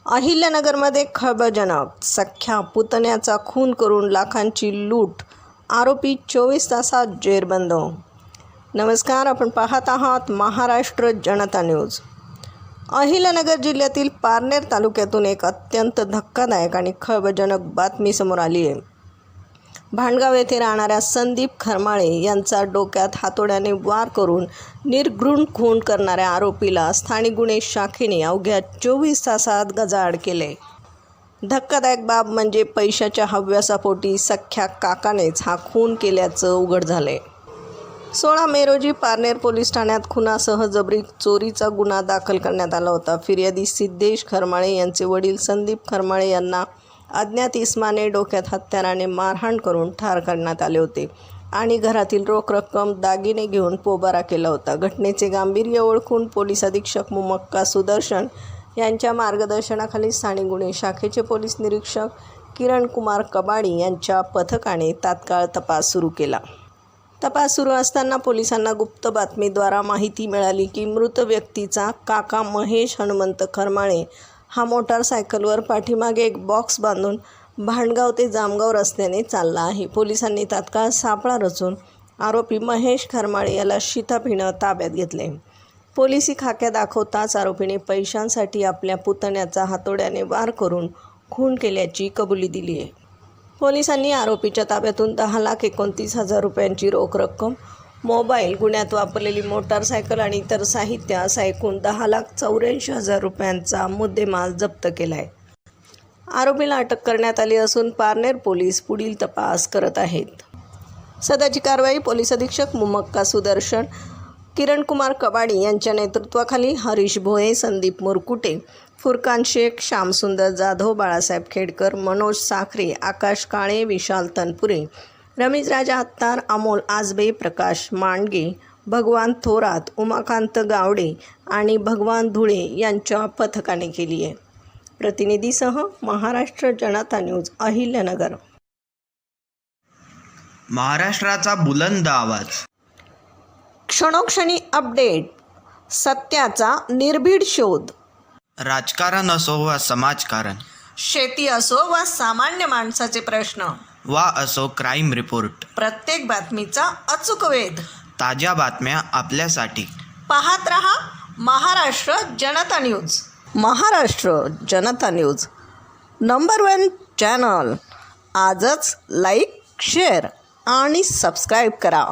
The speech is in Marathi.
अहिल्यानगरमध्ये खळबळजनक, सख्या पुतण्याचा खून करून लाखांची लूट, आरोपी 24 तासात जेरबंद. नमस्कार, आपण पाहत आहात महाराष्ट्र जनता न्यूज. अहिल्यानगर जिल्ह्यातील पारनेर तालुक्यातून एक अत्यंत धक्कादायक आणि खळबळजनक बातमी समोर आली आहे. भांडगाव येथे राहणाऱ्या संदीप खरमाळे यांचा डोक्यात हातोड्याने वार करून निर्घृण खून करणाऱ्या आरोपीला स्थानिक गुन्हे शाखेने अवघ्या 24 तासात गजाआड केले. धक्कादायक बाब म्हणजे पैशाच्या हव्यासापोटी सख्या काकानेच हा खून केल्याचं उघड झाले. 16 मे रोजी पारनेर पोलीस ठाण्यात खुनासह जबरी चोरीचा गुन्हा दाखल करण्यात आला होता. फिर्यादी सिद्धेश खरमाळे यांचे वडील संदीप खरमाळे यांना अज्ञात इसमाने डोक्यात हत्याराने मारहाण करून ठार करण्यात आले होते आणि घरातील रोख रक्कम, दागिने घेऊन पोबारा केला होता. घटनेचे गांभीर्य ओळखून पोलीस अधीक्षक मुमक्का सुदर्शन यांच्या मार्गदर्शनाखाली स्थानिक गुन्हे शाखेचे पोलीस निरीक्षक किरण कुमार कबाडी यांच्या पथकाने तात्काळ तपास सुरू केला. तपास सुरू असताना पोलिसांना गुप्त बातमीद्वारा माहिती मिळाली की मृत व्यक्तीचा काका महेश हनुमंत खरमाळे हा मोटारसायकलवर पाठीमागे एक बॉक्स बांधून भांडगाव ते जामगाव रस्त्याने चालला आहे. पोलिसांनी तात्काळ सापळा रचून आरोपी महेश खरमाळे याला शिताफीनं ताब्यात घेतले. पोलिसी खाक्या दाखवताच आरोपीने पैशांसाठी आपल्या पुतण्याचा हातोड्याने वार करून खून केल्याची कबुली दिली आहे. पोलिसांनी आरोपीच्या ताब्यातून 10,29,000 रुपयांची रोख रक्कम, मोबाईल, गुन्ह्यात वापरलेली मोटारसायकल आणि इतर साहित्य असा एकूण 10,84,000 रुपयांचा मुद्देमाल जप्त केला आहे. आरोपीला अटक करण्यात आली असून पारनेर पोलीस पुढील तपास करत आहेत. सदरची कारवाई पोलीस अधीक्षक मुमक्का सुदर्शन, किरण कुमार कबाडी यांच्या नेतृत्वाखाली हरीश भोये, संदीप मुरकुटे, फुरकान शेख, श्यामसुंदर जाधव, बाळासाहेब खेडकर, मनोज साखरे, आकाश काळे, विशाल तनपुरे, रमेश राजा हत्तार, अमोल आजबे, प्रकाश मांडगे, भगवान थोरात, उमाकांत गावडे आणि भगवान धुळे यांच्या पथकाने केली आहे. प्रतिनिधीसह महाराष्ट्र जनता न्यूज, अहिल्यानगर. महाराष्ट्राचा बुलंद आवाज, क्षणोक्षणी अपडेट, सत्याचा निर्भीड शोध. राजकारण असो वा समाजकारण, शेती असो वा सामान्य माणसाचे प्रश्न, वा असो क्राईम रिपोर्ट, प्रत्येक बातमीचा अचूक वेध. ताज्या बातम्या आपल्यासाठी. पाहत रहा महाराष्ट्र जनता न्यूज. महाराष्ट्र जनता न्यूज, नंबर 1 चॅनल. आजच लाईक, शेअर आणि सबस्क्राईब करा.